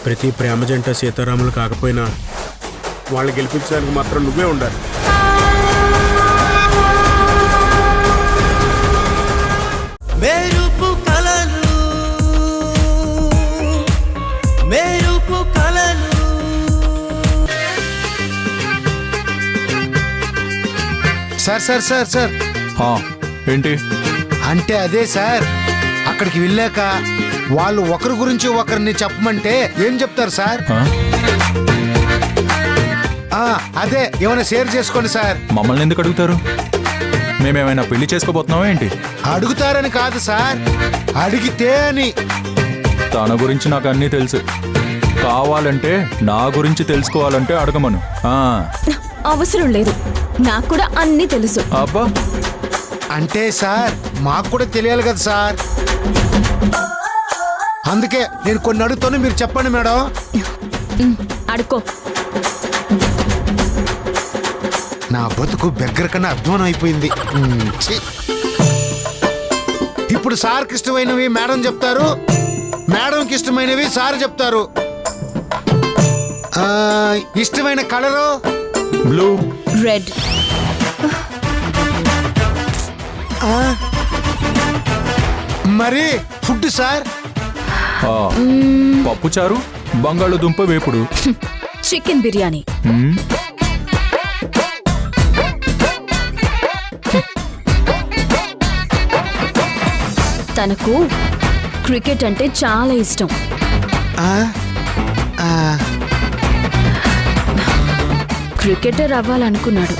ప్రతి ప్రేమ జంట సీతారాములు కాకపోయినా వాళ్ళు గెలిపించడానికి మాత్రం నువ్వే ఉండాలి. మెరుపు కలలు మెరుపు కలలు. సార్ సార్ సార్ సార్ ఏంటి అంటే అదే సార్, అక్కడికి వెళ్ళాక వాళ్ళు ఒకరి గురించి ఒకరిని చెప్పమంటే ఏం చెప్తారు సార్? అదే ఏమైనా షేర్ చేసుకోండి సార్. మమ్మల్ని ఎందుకు అడుగుతారు? మేమేమైనా పెళ్లి చేసుకోబోతున్నావా ఏంటి? అడుగుతారని కాదు సార్, అడిగితే అని. తన గురించి నాకు అన్నీ తెలుసు. కావాలంటే నా గురించి తెలుసుకోవాలంటే అడగమను. అవసరం లేదు, నాకు కూడా అన్నీ తెలుసు. అబ్బా, అంటే సార్ మాకు కూడా తెలియాలి కదా సార్, అందుకే నేను కొన్ని అడుగుతాను, మీరు చెప్పండి మేడం. అడుకో. నా బతుకు బెగ్గర కన్నా అధ్వానం అయిపోయింది. ఇప్పుడు సార్కి ఇష్టమైనవి మేడం చెప్తారు, మేడంకి ఇష్టమైనవి సార్ చెప్తారు. ఇష్టమైన కలరు బ్లూ, రెడ్. మరి ఫుడ్ సార్? పప్పుచారు, బంగాళదుంప వేపుడు, చికెన్ బిర్యానీ. తనకు క్రికెట్ అంటే చాలా ఇష్టం. క్రికెటర్ అవ్వాలనుకున్నాడు,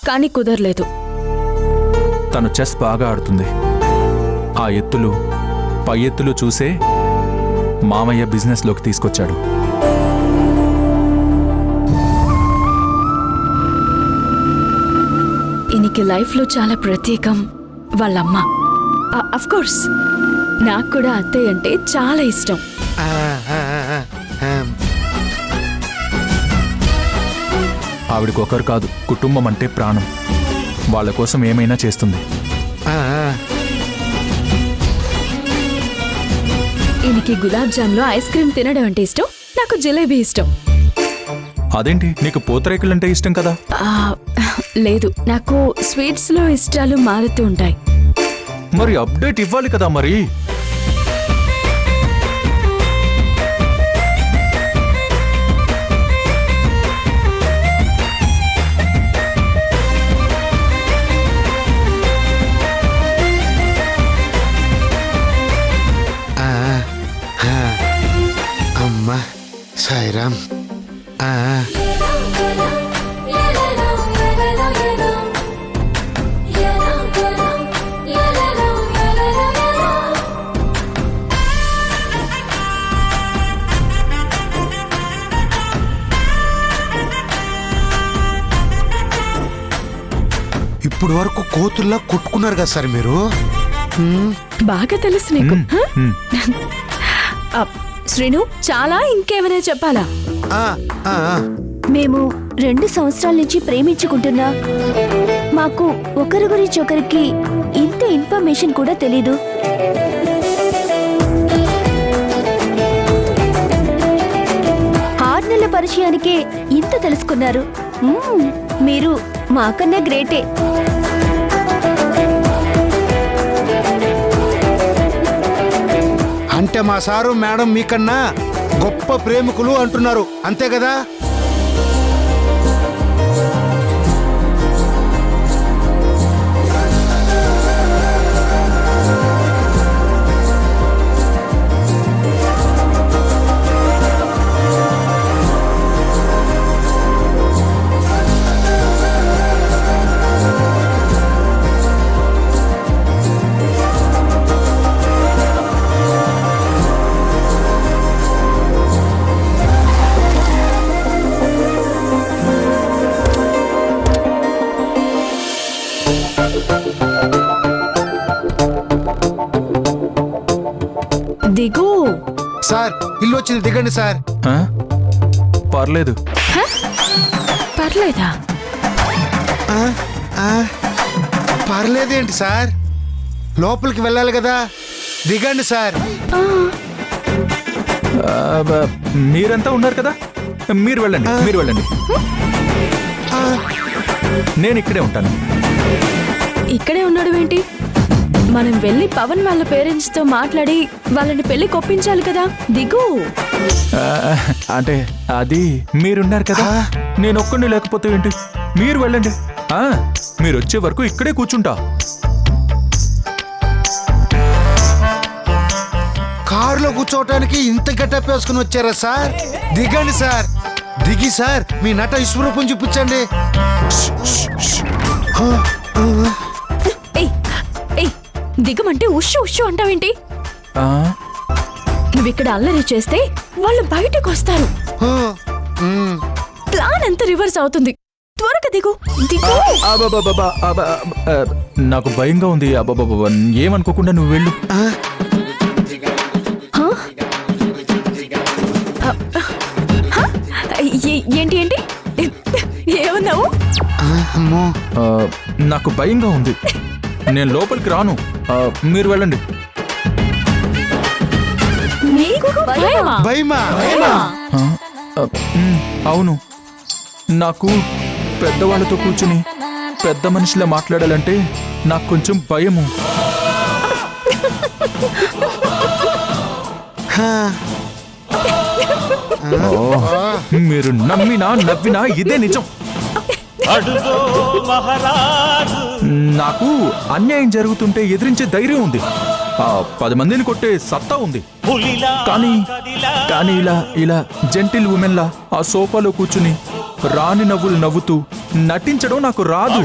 కానీ కుదరలేదు. తను చెస్ బాగా ఆడుతుంది. ఆ ఎత్తులు పై ఎత్తులు చూసే మామయ్య బిజినెస్లోకి తీసుకొచ్చాడు. ఈయనకి లైఫ్లో చాలా ప్రత్యేకం వాళ్ళమ్మ. అఫ్ కోర్స్ నాకు కూడా అత్తయ్య అంటే చాలా ఇష్టం. ఆవిడకి ఒకరు కాదు, కుటుంబం అంటే ప్రాణం. వాళ్ళ కోసం ఏమైనా చేస్తుంది. ఈయనకి గులాబ్ జామ్లో ఐస్ క్రీమ్ తినడం అంటే ఇష్టం, నాకు జిలేబీ ఇష్టం. అదేంటి, నీకు పూతరేకులంటే ఇష్టం కదా? లేదు, నాకు స్వీట్స్లో ఇష్టాలు మారుతూ ఉంటాయి. మరి అప్డేట్ ఇవ్వాలి కదా మరి. అమ్మా సాయిరామ్. ఇప్పుడు వరకు కోతుల్లా కొట్టుకున్నారు కదా సార్ మీరు. బాగా తెలుసు నీకు. శ్రీను, చాలా ఇంకేమైనా చెప్పాలా? మేము 2 సంవత్సరాల నుంచి ప్రేమించుకుంటున్నా, మాకు ఒకరి గురించి ఒకరికి ఇంత ఇన్ఫర్మేషన్ కూడా తెలీదు. 6 నెలల పరిచయానికే ఇంత తెలుసుకున్నారు. మీరు మాకన్నా గ్రేటే. అంటే మా సారు మేడం మీకన్నా గొప్ప ప్రేమికులు అంటున్నారు, అంతే కదా? దిగు. సార్ ఇల్లు వచ్చింది, దిగండి సార్. పర్లేదు. పర్లేదా? పర్లేదేంటి సార్, లోపలికి వెళ్ళాలి కదా, దిగండి సార్. మీరంతా ఉన్నారు కదా, మీరు వెళ్ళండి, మీరు వెళ్ళండి. నేను ఇక్కడే ఉంటాను. ఇక్కడే ఉన్నాడు ఏంటి? మనం వెళ్ళి పవన్ వాళ్ళ పేరెంట్స్ తో మాట్లాడి వాళ్ళని పెళ్లి కొప్పించాలి కదా. దిగు. అంటే అది మీరున్నారు కదా, నేను ఒక్కడిని లేకపోతే ఏంటి? మీరు వెళ్ళండి. మీరు వచ్చే వరకు ఇక్కడే కూర్చుంటా. కారులో కూర్చోవటానికి ఇంత గెటప్ వేసుకుని వచ్చారా సార్? దిగండి సార్, దిగి సార్ మీ నట విశ్వరూపం చూపించండి. దిగమంటే ఉష్ ఉష్ అంటావేంటి? ఆ, నువ్వు ఇక్కడ అల్లరి చేస్తే వాళ్ళు బయటకు వస్తారు. ప్లాన్ అంతా రివర్స్ అవుతుంది. త్వరగా దిగు, దిగు. అబ్బబ్బబ్బబ్బ, నాకు భయంగా ఉంది. అబ్బబ్బబ్బ, ఏమనుకోకుండా నువ్వు వెళ్ళు. ఏంటి ఏంటి ఏమన్నావు? నాకు భయంగా ఉంది, నేను లోపలికి రాను. మీరు వెళ్ళండి. భయమా? అవును, నాకు పెద్దవాళ్ళతో కూర్చుని పెద్ద మనిషిలా మాట్లాడాలంటే నాకు కొంచెం భయము. మీరు నమ్మినా నవ్వినా ఇదే నిజం. నాకు అన్యాయం జరుగుతుంటే ఎదిరించే ధైర్యం ఉంది, 10 మందిని కొట్టే సత్తా ఉంది. కానీ కానీ ఇలా జెంటిల్ ఉమెన్ లా ఆ సోఫాలో కూర్చుని రాని నవ్వులు నవ్వుతూ నటించడం నాకు రాదు.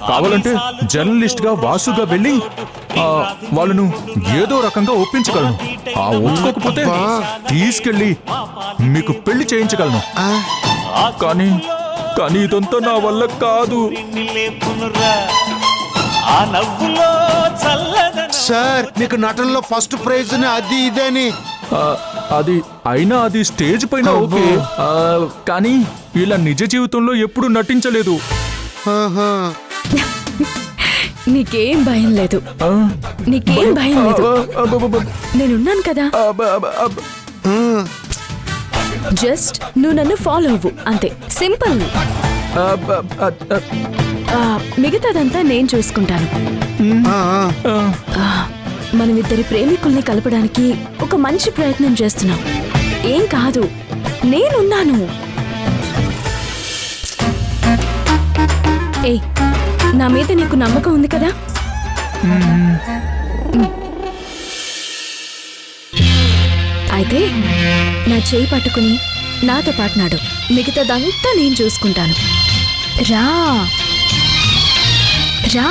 కావాలంటే జర్నలిస్ట్ గా వాసుగా వెళ్ళి వాళ్ళను ఏదో రకంగా ఒప్పించగలను. ఒప్పుకోకపోతే తీసుకెళ్ళి మీకు పెళ్లి చేయించగలను. కానీ కానీ ఇదంతా నా వల్ల కాదు. సార్ మీకు నటనలో ఫస్ట్ ప్రైజ్ అది ఇదని. అది స్టేజ్ పైన ఓకే, కానీ ఇలా నిజ జీవితంలో ఎప్పుడు నటించలేదు. నీకేం భయం లేదు, నీకేం భయం లేదు. నేనున్నాను కదా. జస్ట్ నువ్వు నన్ను ఫాలో అవ్వు, అంతే, సింపుల్. మిగతాదంతా నేను చూసుకుంటాను. మనమిద్దరి ప్రేమికుల్ని కలపడానికి ఒక మంచి ప్రయత్నం చేస్తున్నాం. ఏం కాదు, నేనున్నాను. ఏయ్, నా మీద నీకు నమ్మకం ఉంది కదా? అయితే నా చేయి పట్టుకుని నాతో పాటు నాడు. మిగతాదంతా నేను చూసుకుంటాను. రా రా.